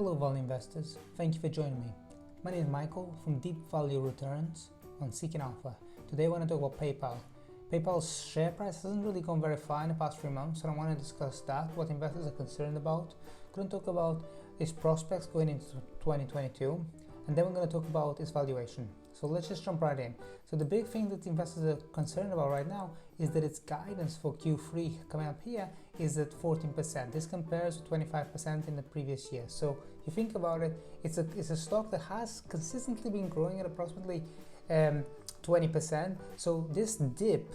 Hello value investors, thank you for joining me. My name is Michael from Deep Value Returns on Seeking Alpha. Today I want to talk about PayPal. PayPal's share price hasn't really gone very far in the past 3 months, so I want to discuss that, what investors are concerned about. I'm going to talk about its prospects going into 2022, and then we're going to talk about its valuation. So let's just jump right in. So the big thing that investors are concerned about right now is that its guidance for Q3 coming up here is at 14%. This compares to 25% in the previous year. So you think about it, it's a stock that has consistently been growing at approximately 20%. So this dip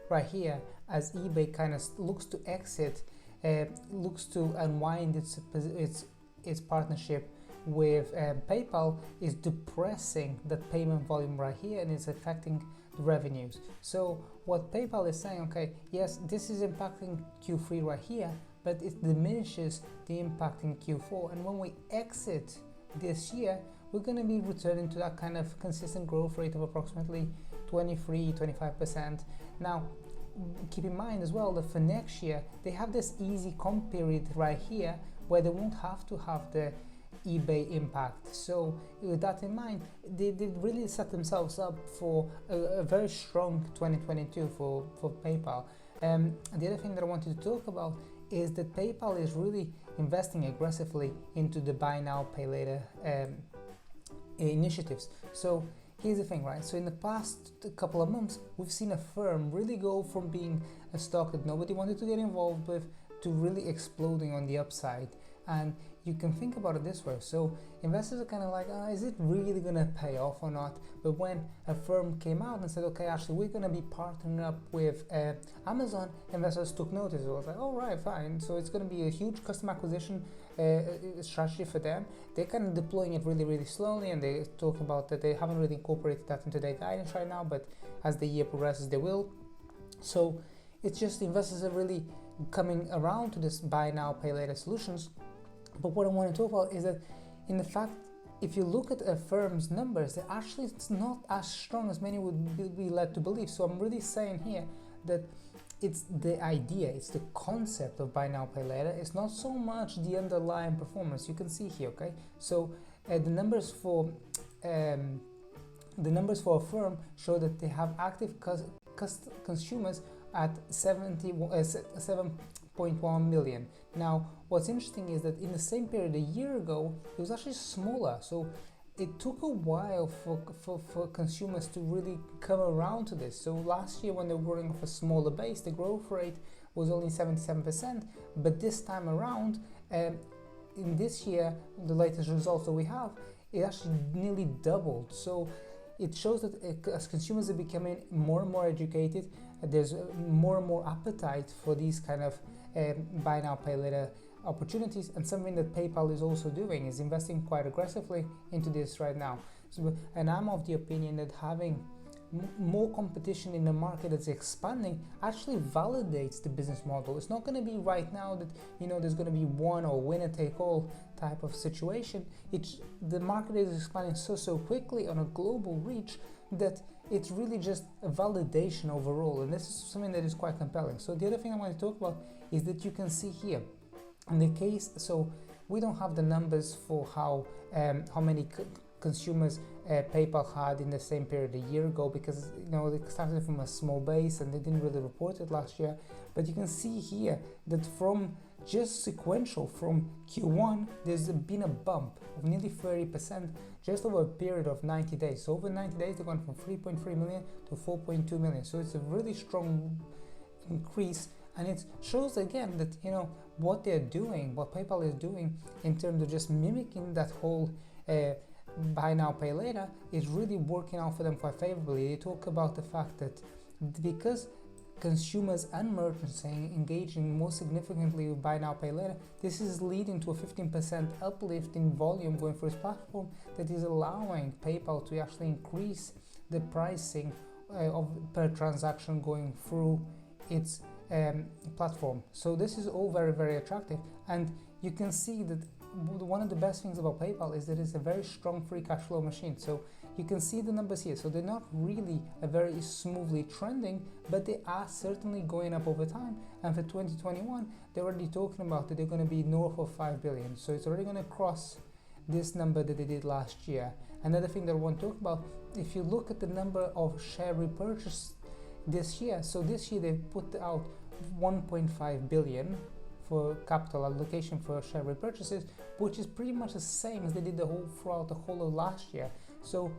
right here, as eBay kind of looks to exit, looks to unwind its partnership with PayPal, is depressing that payment volume right here, and it's affecting the revenues. So what PayPal is saying, okay, yes, this is impacting Q3 right here, but it diminishes the impact in Q4, and when we exit this year, we're going to be returning to that kind of consistent growth rate of approximately 23-25%. Now keep in mind as well that for next year they have this easy comp period right here where they won't have to have the eBay impact. So with that in mind, they really set themselves up for a very strong 2022 for PayPal. The other thing that I wanted to talk about is that PayPal is really investing aggressively into the buy now pay later initiatives. So here's the thing, right? So in the past couple of months, we've seen Affirm really go from being a stock that nobody wanted to get involved with to really exploding on the upside. And you can think about it this way. So investors are kind of like, is it really going to pay off or not? But when Affirm came out and said, okay, actually, we're going to be partnering up with Amazon, investors took notice. It was like, all right, fine. So it's going to be a huge customer acquisition strategy for them. They're kind of deploying it really, really slowly, and they talk about that they haven't really incorporated that into their guidance right now, but as the year progresses, they will. So it's just investors are really coming around to this buy now, pay later solutions. But what I want to talk about is that, in the fact, if you look at Affirm's numbers, they're actually it's not as strong as many would be led to believe. So I'm really saying here that it's the idea, it's the concept of buy now, pay later. It's not so much the underlying performance. You can see here, okay. So the numbers for Affirm show that they have active consumers at 7.1 million. Now, what's interesting is that in the same period a year ago, it was actually smaller. So it took a while for consumers to really come around to this. So last year, when they were growing off a smaller base, the growth rate was only 77%. But this time around, in this year, the latest results that we have, it actually nearly doubled. So it shows that as consumers are becoming more and more educated, there's more and more appetite for these kind of buy now, pay later opportunities. And something that PayPal is also doing is investing quite aggressively into this right now. So, and I'm of the opinion that having more competition in the market that's expanding actually validates the business model. It's not going to be right now that there's going to be one or winner take all type of situation. The market is expanding so quickly on a global reach that it's really just a validation overall, and this is something that is quite compelling. So the other thing I want to talk about is that you can see here in the case, so we don't have the numbers for how many consumers PayPal had in the same period a year ago, because they started from a small base and they didn't really report it last year. But you can see here that from just sequential from Q1, there's been a bump of nearly 30% just over a period of 90 days. So over 90 days, they went from 3.3 million to 4.2 million. So it's a really strong increase, and it shows again that what they're doing, what PayPal is doing in terms of just mimicking that whole buy now, pay later, is really working out for them quite favorably. They talk about the fact that because consumers and merchants are engaging more significantly with buy now, pay later, this is leading to a 15% uplift in volume going through its platform that is allowing PayPal to actually increase the pricing per transaction going through its platform. So this is all very, very attractive, and you can see that one of the best things about PayPal is that it's a very strong free cash flow machine. So you can see the numbers here. So they're not really a very smoothly trending, but they are certainly going up over time. And for 2021, they're already talking about that they're going to be north of 5 billion. So it's already going to cross this number that they did last year. Another thing that I want to talk about, if you look at the number of share repurchase this year, so this year they put out 1.5 billion for capital allocation for share repurchases, which is pretty much the same as they did throughout the whole of last year. So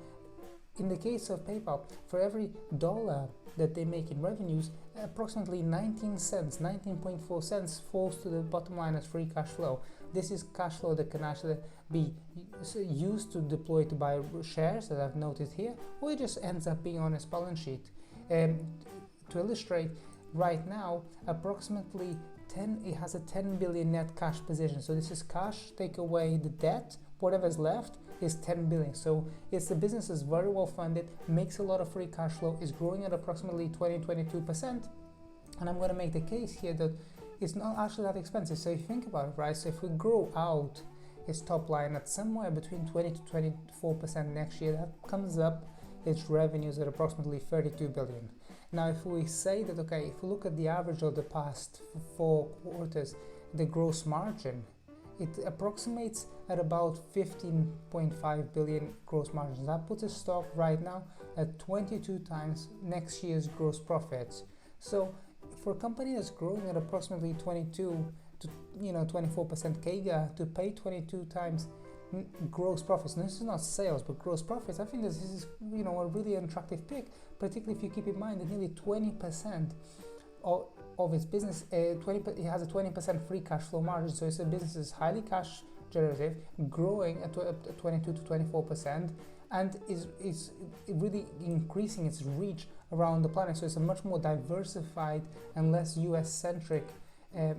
in the case of PayPal, for every dollar that they make in revenues, approximately 19 cents, 19.4 cents falls to the bottom line as free cash flow. This is cash flow that can actually be used to deploy to buy shares, that I've noted here, or it just ends up being on its balance sheet. To illustrate, right now, approximately it has a 10 billion net cash position. So this is cash, take away the debt, whatever's left is 10 billion. So it's the business is very well funded, makes a lot of free cash flow, is growing at approximately 22%. And I'm going to make the case here that it's not actually that expensive. So if you think about it, right? So if we grow out its top line at somewhere between 20 to 24% next year, that comes up its revenues at approximately 32 billion. Now, if we say that, okay, if we look at the average of the past 4 quarters, the gross margin, it approximates at about 15.5 billion gross margins. That puts a stock right now at 22 times next year's gross profits. So for a company that's growing at approximately 22 to 24% CAGR, to pay 22 times gross profits, and this is not sales but gross profits, I think this is a really attractive pick, particularly if you keep in mind that nearly 20% of its business, it has a 20% free cash flow margin. So it's a business that's highly cash generative, growing at 22 to 24%, and is really increasing its reach around the planet. So it's a much more diversified and less US centric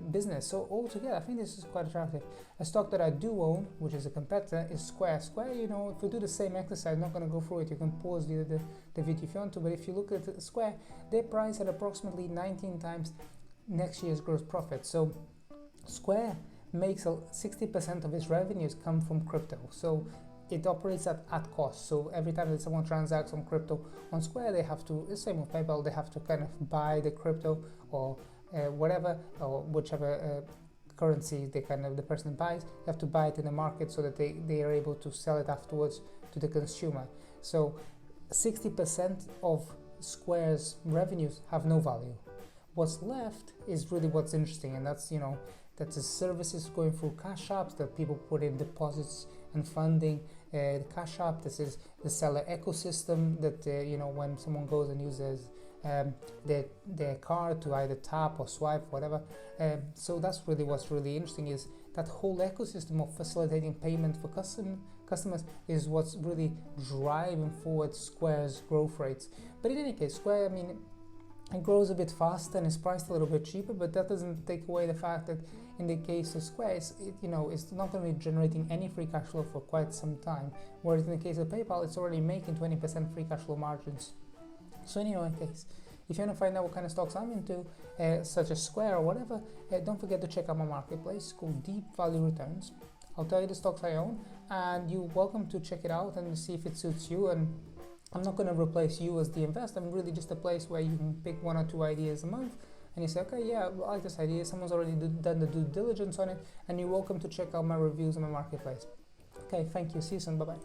business. So altogether, I think this is quite attractive. A stock that I do own, which is a competitor, is Square. Square, if we do the same exercise, I'm not going to go through it. You can pause the video if you want to. But if you look at Square, they're priced at approximately 19 times next year's gross profit. So Square makes 60% of its revenues come from crypto. So it operates at cost. So every time that someone transacts on crypto on Square, they have to, the same with PayPal, they have to kind of buy the crypto or whatever, or whichever currency the person buys, they have to buy it in the market so that they are able to sell it afterwards to the consumer. So 60% of Square's revenues have no value. What's left is really what's interesting, and that's that's the services going through Cash Apps that people put in deposits and funding. The Cash App, this is the seller ecosystem that when someone goes and uses their card to either tap or swipe, whatever. So that's really what's really interesting, is that whole ecosystem of facilitating payment for customers is what's really driving forward Square's growth rates. But in any case, Square, it grows a bit faster and is priced a little bit cheaper, but that doesn't take away the fact that in the case of Square, it's not going to be generating any free cash flow for quite some time, whereas in the case of PayPal, it's already making 20% free cash flow margins. So in any case, if you want to find out what kind of stocks I'm into, such as Square or whatever, don't forget to check out my marketplace called Deep Value Returns. I'll tell you the stocks I own, and you're welcome to check it out and see if it suits you. And I'm not going to replace you as the investor. I'm really just a place where you can pick 1 or 2 ideas a month, and you say, okay, yeah, I like this idea. Someone's already done the due diligence on it, and you're welcome to check out my reviews on my marketplace. Okay, thank you. See you soon. Bye-bye.